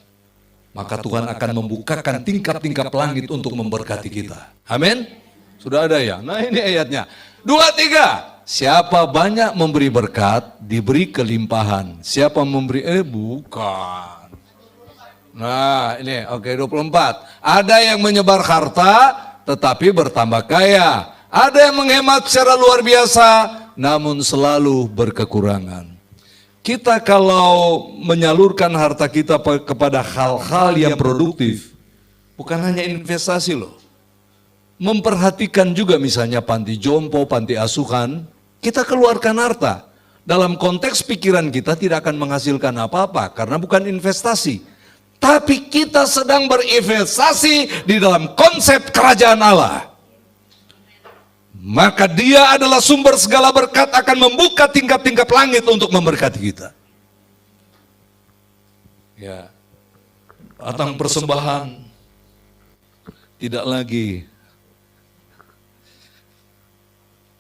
Maka Tuhan akan membukakan tingkap-tingkap langit untuk memberkati kita. Amin? Sudah ada ya? Nah ini ayatnya. 2, 3. Siapa banyak memberi berkat, diberi kelimpahan. Siapa memberi, bukan. Nah ini, oke 24. Ada yang menyebar harta, tetapi bertambah kaya. Ada yang menghemat secara luar biasa, namun selalu berkekurangan. Kita kalau menyalurkan harta kita kepada hal-hal yang produktif, bukan hanya investasi loh. Memperhatikan juga misalnya panti jompo, panti asuhan, kita keluarkan harta. Dalam konteks pikiran kita tidak akan menghasilkan apa-apa karena bukan investasi. Tapi kita sedang berinvestasi di dalam konsep kerajaan Allah. Maka dia adalah sumber segala berkat, akan membuka tingkap-tingkap langit untuk memberkati kita. Ya, batang persembahan tidak lagi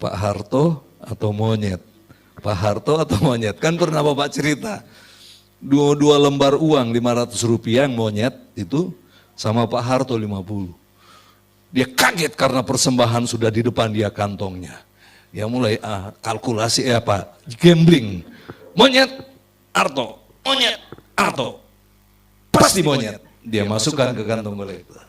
Pak Harto atau monyet. Pak Harto atau monyet, kan pernah Bapak cerita. Dua lembar uang 500 rupiah yang monyet itu sama Pak Harto 50. Dia kaget karena persembahan sudah di depan dia kantongnya. Dia mulai kalkulasi gambling. Monyet, Arto, monyet, Arto. Pasti monyet. Dia masukkan ke kantong kolektor.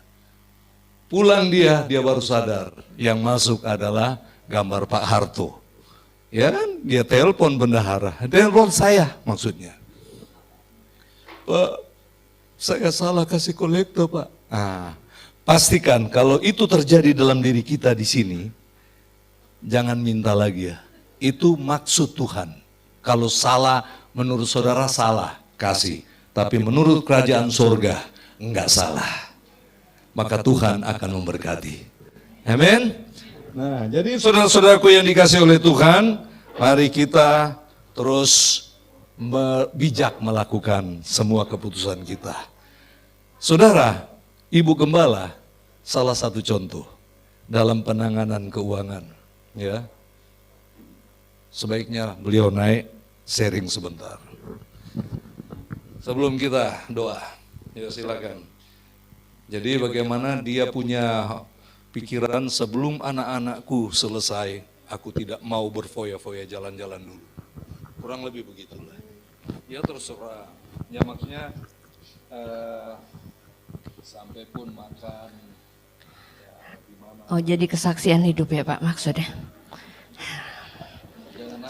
Pulang dia baru sadar yang masuk adalah gambar Pak Harto. Ya kan? Dia telepon bendahara. Telepon saya maksudnya. Pak, saya salah kasih kolektor, Pak. Pastikan kalau itu terjadi dalam diri kita di sini, jangan minta lagi ya. Itu maksud Tuhan. Kalau salah menurut saudara salah, kasih. Tapi menurut kerajaan surga, enggak salah. Maka Tuhan akan memberkati. Amin. Nah, jadi saudara-saudaraku yang dikasih oleh Tuhan, mari kita terus bijak melakukan semua keputusan kita. Saudara, Ibu Gembala salah satu contoh dalam penanganan keuangan, ya. Sebaiknya beliau naik sharing sebentar. Sebelum kita doa, ya silakan. Jadi bagaimana dia punya pikiran sebelum anak-anakku selesai, aku tidak mau berfoya-foya jalan-jalan dulu. Kurang lebih begitulah. Ya terserah. Ya maksudnya sampai pun makan. Oh jadi kesaksian hidup ya Pak maksudnya.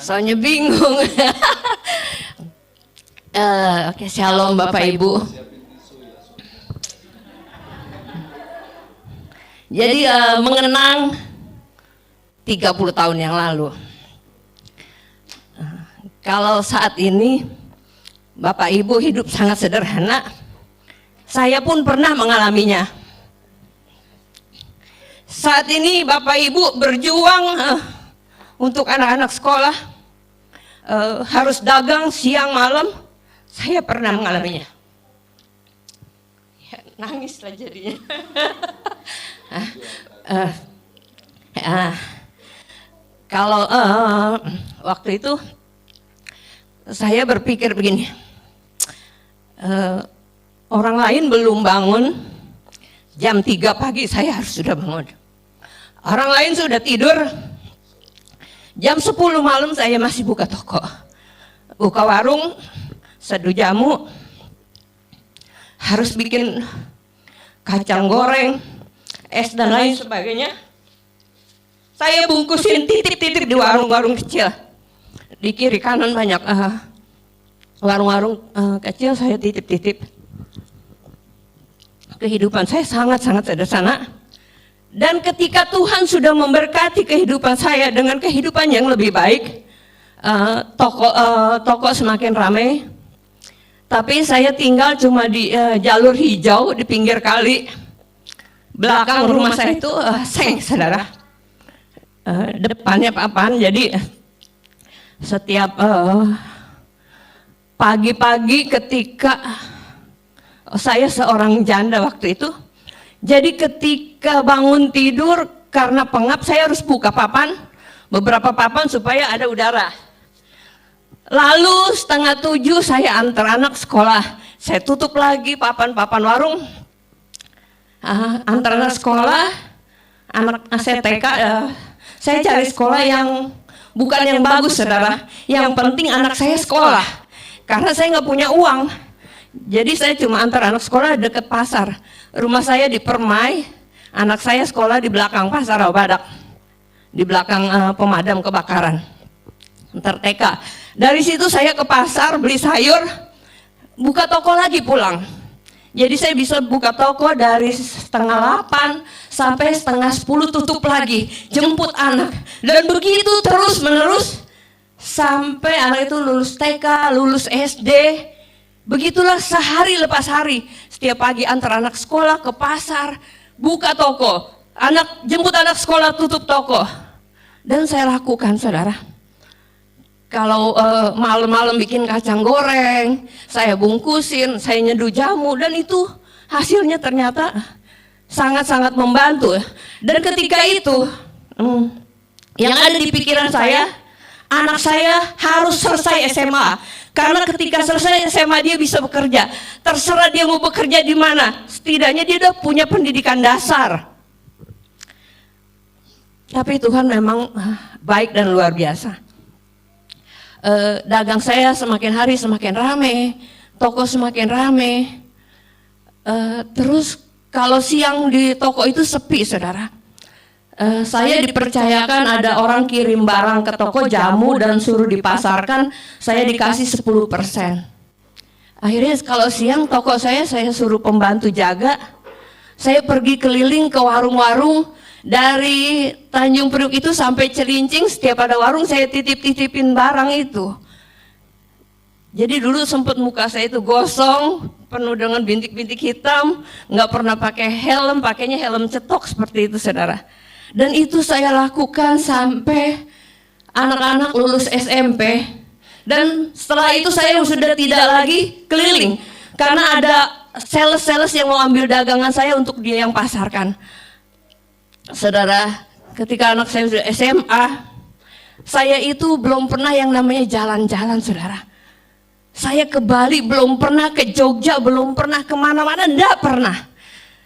Soalnya bingung. Oke, shalom Bapak Ibu. Jadi mengenang 30 tahun yang lalu. Kalau saat ini Bapak Ibu hidup sangat sederhana, saya pun pernah mengalaminya. Saat ini Bapak Ibu berjuang untuk anak-anak sekolah, harus dagang siang malam, saya pernah mengalaminya. Ya, nangis lah jadinya. Kalau waktu itu saya berpikir begini, orang lain belum bangun, jam 3 pagi saya harus sudah bangun. Orang lain sudah tidur, jam 10 malam saya masih buka toko, buka warung, seduh jamu, harus bikin kacang goreng, es dan lain sebagainya. Saya bungkusin titip-titip di warung-warung kecil. Di kiri kanan banyak warung-warung kecil, saya titip-titip. Kehidupan saya sangat-sangat sederhana. Dan ketika Tuhan sudah memberkati kehidupan saya dengan kehidupan yang lebih baik, toko semakin ramai. Tapi saya tinggal cuma di jalur hijau di pinggir kali. Belakang rumah saya itu seng, saudara. Depannya papan, jadi setiap pagi-pagi ketika saya seorang janda waktu itu, jadi ketika bangun tidur karena pengap saya harus buka papan, beberapa papan supaya ada udara. Lalu 6:30 saya antar anak sekolah, saya tutup lagi papan-papan warung, antar anak sekolah, anak saya TK, saya cari sekolah yang bukan yang bagus saudara, yang penting anak saya sekolah, karena saya nggak punya uang. Jadi saya cuma antar anak sekolah dekat pasar. Rumah saya di Permai, anak saya sekolah di belakang pasar Badak, di belakang pemadam kebakaran, antar TK. Dari situ saya ke pasar beli sayur, buka toko lagi pulang. Jadi saya bisa buka toko dari 7:30 sampai 9:30 tutup lagi, jemput anak. Dan begitu terus menerus sampai anak itu lulus TK, lulus SD. Begitulah sehari lepas hari. Setiap pagi antar anak sekolah ke pasar, buka toko. Jemput anak sekolah, tutup toko. Dan saya lakukan saudara. Kalau malam-malam bikin kacang goreng, saya bungkusin, saya nyeduh jamu, dan itu hasilnya ternyata sangat-sangat membantu. Dan ketika itu, yang ada di pikiran saya, anak saya harus selesai SMA. Karena ketika selesai SMA dia bisa bekerja. Terserah dia mau bekerja di mana, setidaknya dia udah punya pendidikan dasar. Tapi Tuhan memang baik dan luar biasa. Dagang saya semakin hari semakin rame, toko semakin rame. Terus kalau siang di toko itu sepi, saudara. Saya dipercayakan ada orang kirim barang ke toko, jamu, dan suruh dipasarkan, saya dikasih 10%. Akhirnya kalau siang toko saya suruh pembantu jaga. Saya pergi keliling ke warung-warung, dari Tanjung Priuk itu sampai Cilincing, setiap ada warung saya titip-titipin barang itu. Jadi dulu sempat muka saya itu gosong, penuh dengan bintik-bintik hitam, nggak pernah pakai helm, pakainya helm cetok seperti itu, saudara. Dan itu saya lakukan sampai anak-anak lulus SMP. Dan setelah itu saya sudah tidak lagi keliling, karena ada sales-sales yang mau ambil dagangan saya untuk dia yang pasarkan. Saudara, ketika anak saya sudah SMA, saya itu belum pernah yang namanya jalan-jalan, saudara. Saya ke Bali belum pernah, ke Jogja belum pernah, kemana-mana enggak pernah.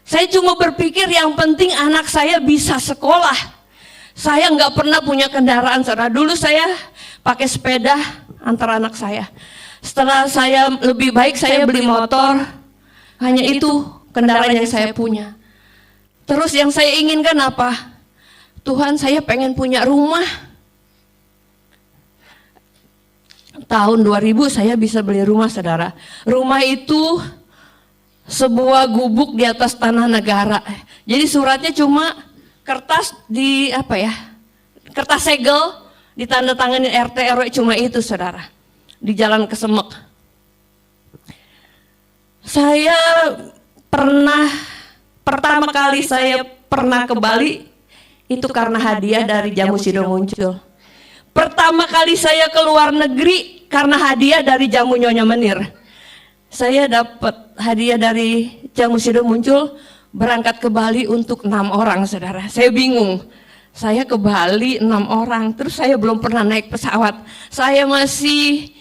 Saya cuma berpikir yang penting anak saya bisa sekolah. Saya nggak pernah punya kendaraan, saudara. Dulu saya pakai sepeda antar anak saya. Setelah saya lebih baik, saya beli motor. Hanya itu kendaraan yang saya punya. Terus yang saya inginkan apa? Tuhan, saya pengen punya rumah. Tahun 2000 saya bisa beli rumah, saudara. Rumah itu sebuah gubuk di atas tanah negara. Jadi suratnya cuma kertas di kertas segel, ditandatangani RT RW, cuma itu, saudara. Di Jalan Kesemek. Saya pertama kali saya pernah ke Bali itu karena hadiah dari Jamu Sido Muncul. Pertama kali saya ke luar negeri karena hadiah dari Jamu Nyonya Menir. Saya dapat hadiah dari Jamu Sido Muncul, berangkat ke Bali untuk 6 orang, saudara. Saya bingung. Saya ke Bali 6 orang, terus saya belum pernah naik pesawat. Saya masih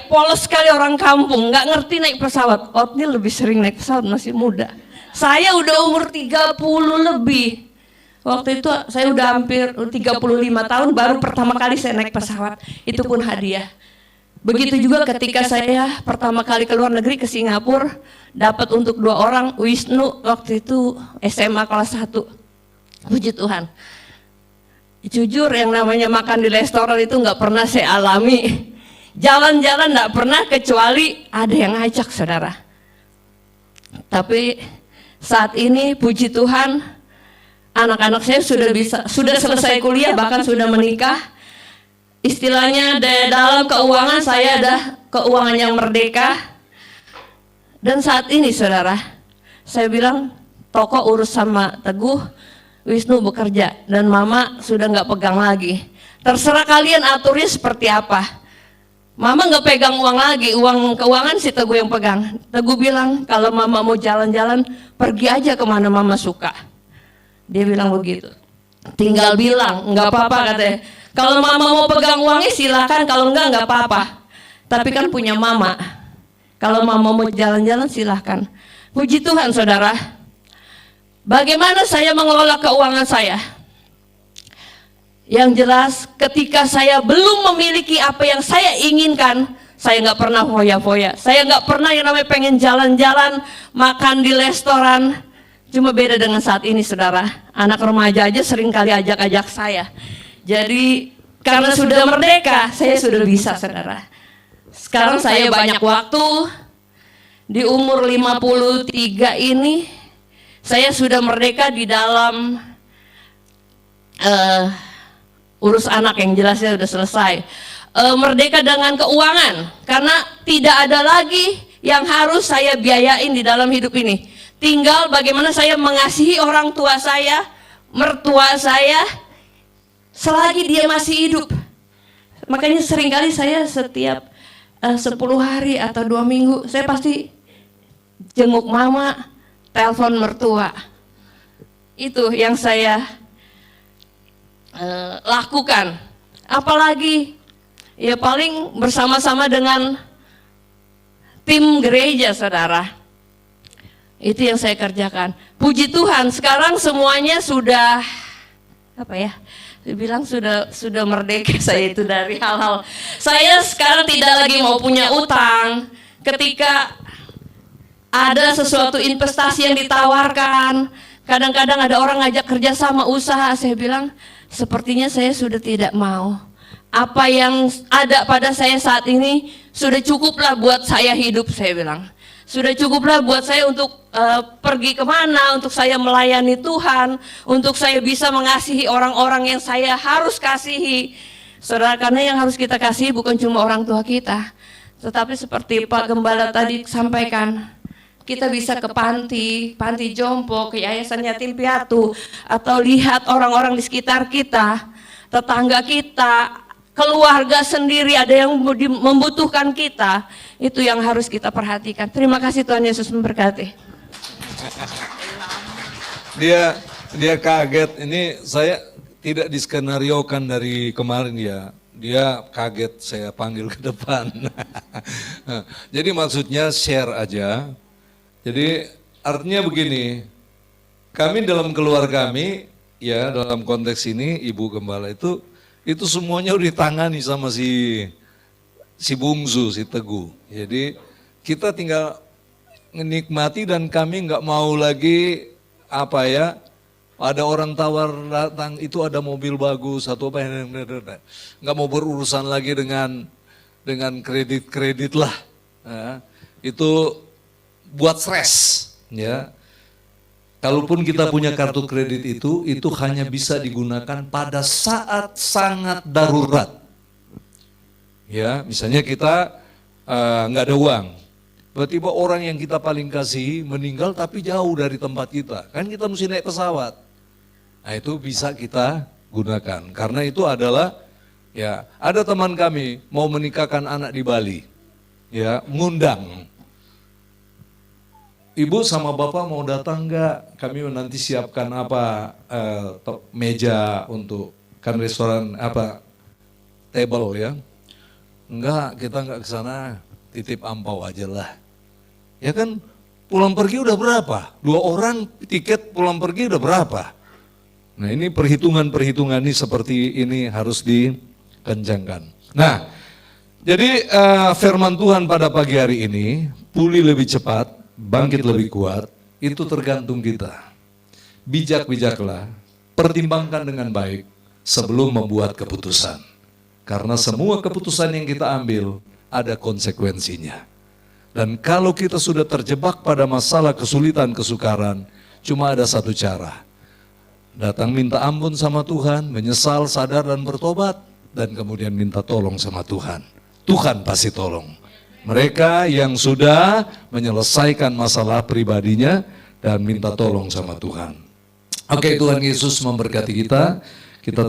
polos sekali orang kampung, nggak ngerti naik pesawat. Otni lebih sering naik pesawat, masih muda. Saya udah umur 30 lebih. Waktu itu saya udah hampir 35 tahun, baru pertama kali saya naik pesawat. Itu pun hadiah. Begitu juga ketika saya pertama kali ke luar negeri, ke Singapura, dapat untuk 2 orang, Wisnu waktu itu SMA kelas 1. Puji Tuhan. Jujur yang namanya makan di restoran itu nggak pernah saya alami. Jalan-jalan nggak pernah, kecuali ada yang ngajak, saudara. Tapi saat ini puji Tuhan, anak-anak saya sudah selesai kuliah, bahkan sudah menikah. Istilahnya dalam keuangan saya ada keuangan yang merdeka. Dan saat ini, saudara, saya bilang toko urus sama Teguh, Wisnu bekerja, dan Mama sudah nggak pegang lagi. Terserah kalian aturnya seperti apa. Mama nggak pegang uang lagi, uang keuangan si Teguh yang pegang. Teguh bilang kalau Mama mau jalan-jalan, pergi aja kemana Mama suka. Dia bilang begitu. Tinggal bilang, nggak apa-apa katanya. Kalau Mama mau pegang uangnya silakan, kalau nggak apa-apa. Tapi kan punya Mama. Kalau Mama mau jalan-jalan silahkan. Puji Tuhan, saudara. Bagaimana saya mengelola keuangan saya? Yang jelas ketika saya belum memiliki apa yang saya inginkan, saya nggak pernah foya-foya. Saya nggak pernah yang namanya pengen jalan-jalan, makan di restoran. Cuma beda dengan saat ini, saudara. Anak remaja aja sering kali ajak-ajak saya. Jadi karena sudah merdeka, saya sudah bisa, saudara. Sekarang saya banyak waktu. Di umur 53 ini, saya sudah merdeka di dalam urus anak, yang jelasnya sudah selesai. Merdeka dengan keuangan, karena tidak ada lagi yang harus saya biayain di dalam hidup ini. Tinggal bagaimana saya mengasihi orang tua saya, mertua saya, selagi dia masih hidup. Makanya seringkali saya setiap 10 hari atau 2 minggu, saya pasti jenguk Mama, telepon mertua. Itu yang saya lakukan. Apalagi ya paling bersama-sama dengan tim gereja, saudara. Itu yang saya kerjakan. Puji Tuhan, sekarang semuanya sudah apa ya, dibilang sudah merdeka saya itu dari hal-hal. Saya sekarang tidak lagi mau punya utang. Ketika ada sesuatu investasi yang ditawarkan, kadang-kadang ada orang ngajak kerja sama usaha, saya bilang sepertinya saya sudah tidak mau. Apa yang ada pada saya saat ini sudah cukuplah buat saya hidup, saya bilang. Sudah cukuplah buat saya untuk pergi kemana, untuk saya melayani Tuhan, untuk saya bisa mengasihi orang-orang yang saya harus kasihi. Saudara, karena yang harus kita kasihi bukan cuma orang tua kita, tetapi seperti Pak Gembala tadi sampaikan, kita bisa ke panti jompo, ke yayasan yatim piatu, atau lihat orang-orang di sekitar kita, tetangga kita, keluarga sendiri ada yang membutuhkan kita, itu yang harus kita perhatikan. Terima kasih, Tuhan Yesus memberkati. Dia kaget, ini saya tidak diskenariokan dari kemarin ya. Dia kaget saya panggil ke depan. Jadi maksudnya share aja. Jadi artinya begini, kami dalam keluarga kami, ya dalam konteks ini Ibu Gembala itu semuanya udah ditangani sama si bungsu, si Teguh. Jadi kita tinggal menikmati dan kami nggak mau lagi apa ya, ada orang tawar datang itu ada mobil bagus atau apa, nggak mau berurusan lagi dengan kredit lah. Nah, itu buat stres ya. Kalaupun kita punya kartu kredit itu hanya bisa digunakan pada saat sangat darurat. Ya, misalnya kita nggak ada uang, tiba-tiba orang yang kita paling kasih meninggal tapi jauh dari tempat kita, kan kita mesti naik pesawat. Nah itu bisa kita gunakan, karena itu adalah ya ada teman kami mau menikahkan anak di Bali, ya ngundang. Ibu sama bapak mau datang nggak? Kami nanti siapkan apa meja untuk kan restoran apa table ya? Enggak, kita nggak ke sana, titip ampau aja lah. Ya kan pulang pergi udah berapa? 2 orang tiket pulang pergi udah berapa? Nah ini perhitungan ini seperti ini harus dikencangkan. Nah jadi firman Tuhan pada pagi hari ini, pulih lebih cepat, bangkit lebih kuat, itu tergantung kita. Bijak-bijaklah, pertimbangkan dengan baik sebelum membuat keputusan. Karena semua keputusan yang kita ambil ada konsekuensinya. Dan kalau kita sudah terjebak pada masalah kesulitan, kesukaran, cuma ada satu cara. Datang minta ampun sama Tuhan, menyesal, sadar dan bertobat, dan kemudian minta tolong sama Tuhan. Tuhan pasti tolong. Mereka yang sudah menyelesaikan masalah pribadinya dan minta tolong sama Tuhan. Oke, Tuhan Yesus memberkati kita. Kita